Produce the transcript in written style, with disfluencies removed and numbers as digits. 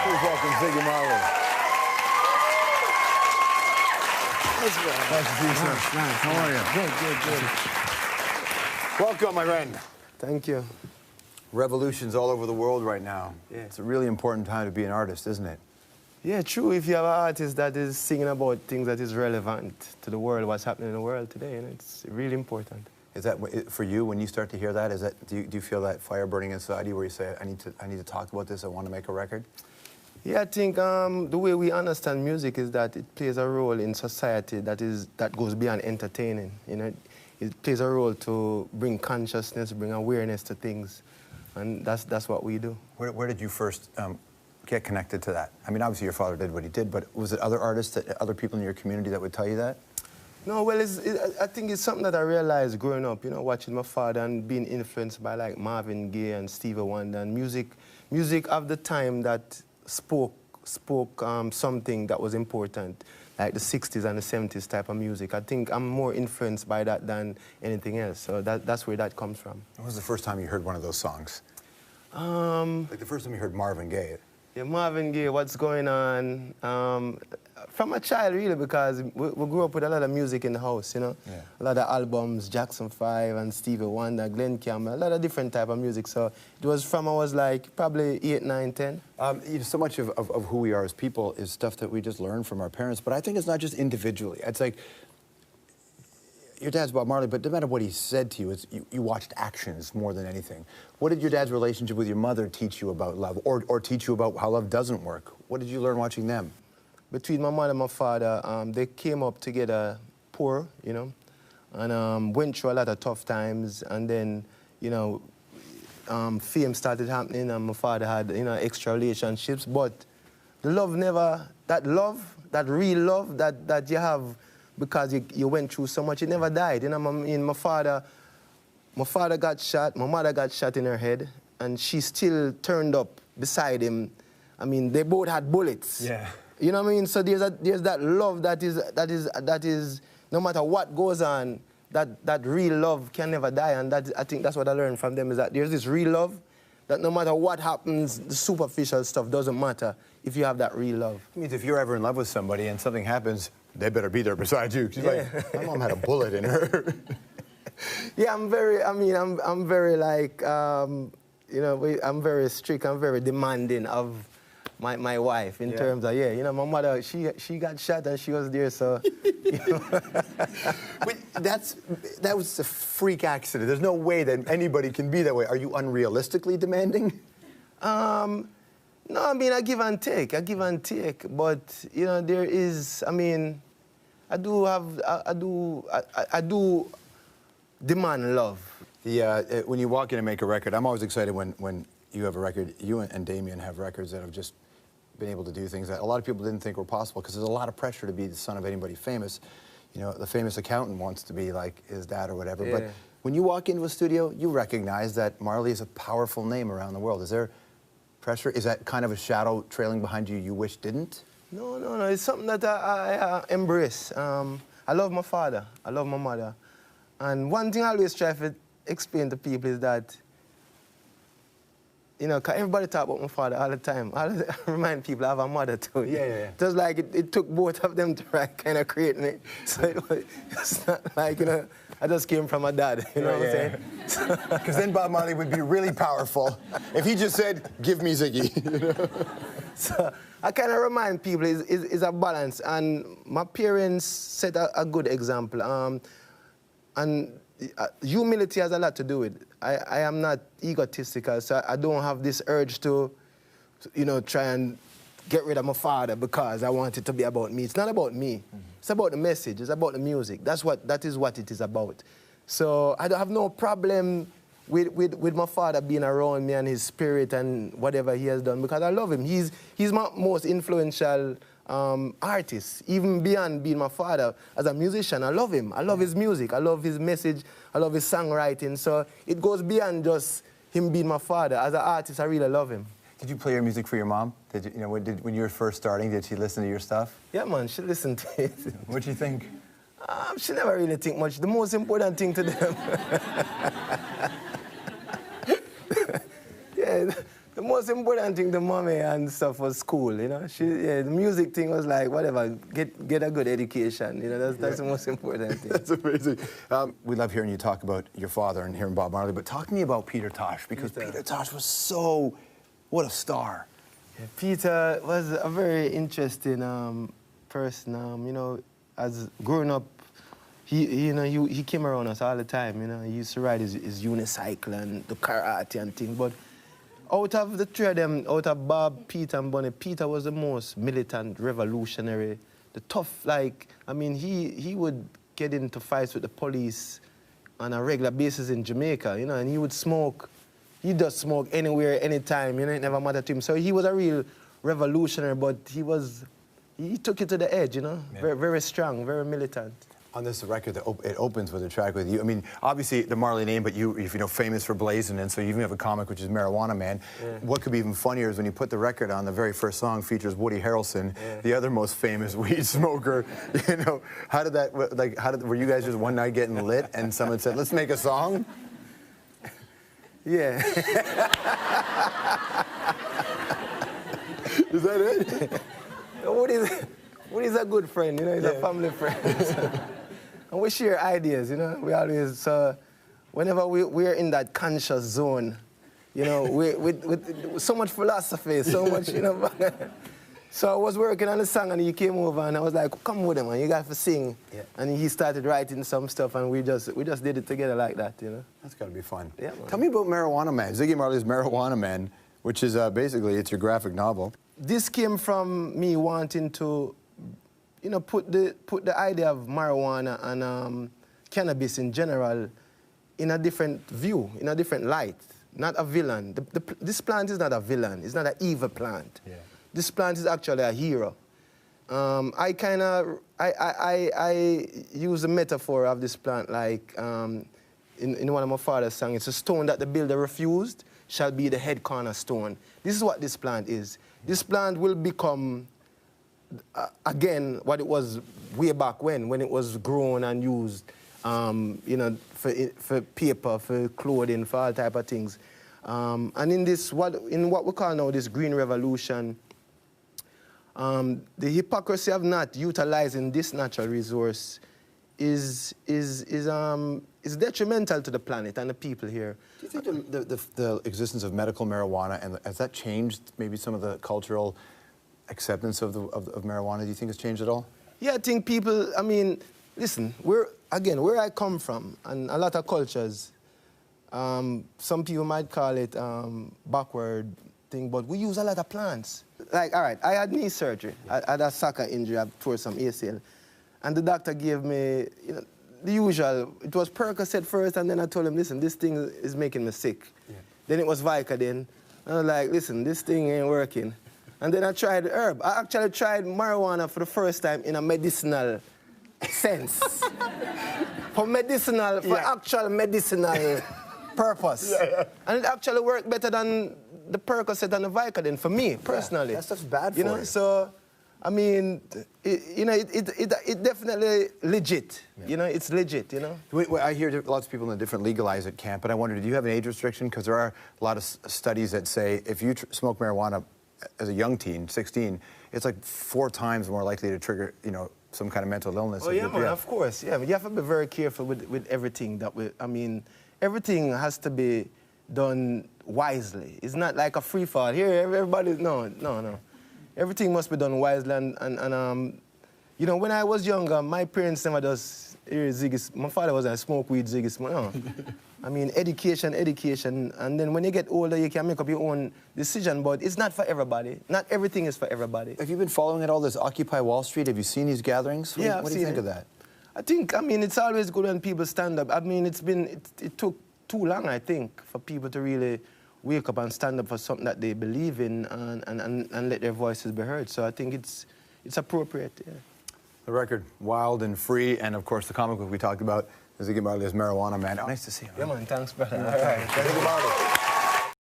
Please welcome Ziggy Marley. Nice to see you, sir. Nice. How are you? Good. Welcome, my friend. Thank you. Revolutions all over the world right now. Yeah. It's a really important time to be an artist, isn't it? Yeah, true. If you have an artist that is singing about things that is relevant to the world, what's happening in the world today, and it's really important. Is that for you? When you start to hear that, is that do you feel that fire burning inside you, where you say, I need to talk about this. I want to make a record? Yeah, I think the way we understand music is that it plays a role in society that goes beyond entertaining. You know, it plays a role to bring consciousness, bring awareness to things, and that's what we do. Where did you first get connected to that? I mean, obviously your father did what he did, but was it other artists, other people in your community that would tell you that? No, well, I think it's something that I realized growing up, you know, watching my father and being influenced by like Marvin Gaye and Stevie Wonder and music of the time that spoke something that was important, like the 60s and the 70s type of music. I think I'm more influenced by that than anything else, so that's where that comes from. When was the first time you heard one of those songs? Like the first time you heard Marvin Gaye? Yeah, Marvin Gaye, What's Going On? From a child, really, because we grew up with a lot of music in the house, you know? Yeah. A lot of albums, Jackson 5 and Stevie Wonder, Glenn Campbell, a lot of different type of music. So it was from I was like probably 8, 9, 10. You know, so much of who we are as people is stuff that we just learn from our parents, but I think it's not just individually. It's like, your dad's Bob Marley, but no matter what he said to you, you watched actions more than anything. What did your dad's relationship with your mother teach you about love, or teach you about how love doesn't work? What did you learn watching them? Between my mother and my father, they came up together poor, you know, and went through a lot of tough times, and then, you know, fame started happening, and my father had, you know, extra relationships, but the love never, that real love that you have because you went through so much, it never died. You know, my father got shot, my mother got shot in her head, and she still turned up beside him. I mean, they both had bullets. Yeah. You know what I mean? So there's that love that is no matter what goes on, that real love can never die, and I think that's what I learned from them, is that there's this real love that no matter what happens, the superficial stuff doesn't matter if you have that real love. It means if you're ever in love with somebody and something happens, they better be there beside you. She's like, my mom had a bullet in her. Yeah, I'm very like, you know, I'm very strict, I'm very demanding of my wife in terms of, you know, my mother, she got shot and she was there, so, you know. But that was a freak accident. There's no way that anybody can be that way. Are you unrealistically demanding? No, I mean, I give and take, but, you know, there is, I mean, I do demand love. When you walk in and make a record, I'm always excited when you have a record, you and Damien have records that have just been able to do things that a lot of people didn't think were possible, because there's a lot of pressure to be the son of anybody famous. You know, the famous accountant wants to be like his dad or whatever, but when you walk into a studio, you recognize that Marley is a powerful name around the world. Is there pressure? Is that kind of a shadow trailing behind you wish didn't? No, it's something that I embrace. I love my father, I love my mother, and one thing I always try to explain to people is that, you know, cause everybody talk about my father all the time. I remind people I have a mother too. Yeah. It was like it took both of them to kind of create me. So it's not like, you know, I just came from my dad, you know what I'm saying? Because then Bob Marley would be really powerful if he just said, give me Ziggy. You know? So I kind of remind people it's a balance, and my parents set a good example. And humility has a lot to do with it. I am not egotistical, so I don't have this urge to, you know, try and get rid of my father because I want it to be about me. It's not about me. It's about the message. It's about the music. That is what it is about. So I don't have no problem with my father being around me and his spirit and whatever he has done, because I love him. He's my most influential artist, even beyond being my father. As a musician, I love him. I love his music. I love his message. I love his songwriting. So it goes beyond just him being my father. As an artist, I really love him. Did you play your music for your mom? Did you know when you were first starting? Did she listen to your stuff? Yeah, man, she listened to it. What'd you think? She never really think much. The most important thing to them, yeah, the most important thing to mommy and stuff was school, you know. The music thing was like, whatever, get a good education, you know, that's the most important thing. That's amazing. We love hearing you talk about your father and hearing Bob Marley, but talk to me about Peter Tosh, because Peter Tosh was so, what a star. Yeah, Peter was a very interesting person, you know, as growing up, he came around us all the time, you know. He used to ride his unicycle and the karate and things, but out of the three of them, out of Bob, Peter, and Bunny, Peter was the most militant, revolutionary, the tough, like, I mean, he would get into fights with the police on a regular basis in Jamaica, you know, and he would smoke. He does smoke anywhere, anytime, you know, it never mattered to him. So he was a real revolutionary, but he took it to the edge, you know, very, very strong, very militant. On this record, it opens with a track with you. I mean, obviously the Marley name, but you're famous for blazing, and so you even have a comic which is Marijuana Man. Yeah. What could be even funnier is when you put the record on, the very first song features Woody Harrelson, the other most famous weed smoker. You know, were you guys just one night getting lit and someone said, let's make a song? Yeah. Is that it? Woody's a good friend, you know, he's a family friend. And we share ideas, you know. We always, whenever we're in that conscious zone, you know, with so much philosophy, so much, you know. So I was working on the song and he came over and I was like, come with him, man, you got to sing. Yeah. And he started writing some stuff and we just did it together like that, you know. That's got to be fun. Yeah, man. Tell me about Marijuana Man. Ziggy Marley's Marijuana Man, which is basically, it's your graphic novel. This came from me wanting to, you know, put the idea of marijuana and cannabis in general in a different view, in a different light, not a villain. This plant is not a villain. It's not an evil plant. Yeah. This plant is actually a hero. I use the metaphor of this plant like in one of my father's songs. It's a stone that the builder refused shall be the head cornerstone. This is what this plant is. This plant will become again, what it was way back when it was grown and used, you know, for paper, for clothing, for all type of things. And in this, what we call now this green revolution, the hypocrisy of not utilizing this natural resource is detrimental to the planet and the people here. Do you think the existence of medical marijuana, and has that changed maybe some of the cultural acceptance of marijuana, do you think it's changed at all? Yeah, I think people, I mean, listen, where I come from, and a lot of cultures, some people might call it backward thing, but we use a lot of plants. Like, all right, I had knee surgery. I had a soccer injury, I tore some ACL, and the doctor gave me, you know, the usual. It was Percocet first, and then I told him, listen, this thing is making me sick. Yeah. Then it was Vicodin, and I was like, listen, this thing ain't working. And then I tried herb. I actually tried marijuana for the first time in a medicinal sense. For actual medicinal purpose. Yeah. And it actually worked better than the Percocet and the Vicodin for me, personally. Yeah, that stuff's bad for you. You know, so, I mean, it definitely legit. Yeah. You know, it's legit, you know? I hear lots of people in the different legalize it camp, but I wondered, do you have an age restriction? Because there are a lot of studies that say if you smoke marijuana as a young teen, 16, it's like 4 times more likely to trigger, you know, some kind of mental illness. Oh, yeah, man, of course. Yeah, but you have to be very careful with everything I mean, everything has to be done wisely. It's not like a free fall. Here, everybody, no. Everything must be done wisely. And you know, when I was younger, my parents never does, my father was a smoke weed, Ziggy smoke. No. I mean, education, and then when you get older, you can make up your own decision, but it's not for everybody. Not everything is for everybody. Have you been following it all, this Occupy Wall Street? Have you seen these gatherings? Yeah, what do you think of that? I mean, it's always good when people stand up. I mean, it took too long, I think, for people to really wake up and stand up for something that they believe in and let their voices be heard. So I think it's appropriate, yeah. The record, wild and free, and of course the comic book we talked about, Ziggy Marley as Marijuana Man. Nice to see you. Yeah, man, thanks, brother. All right. Ziggy Marley.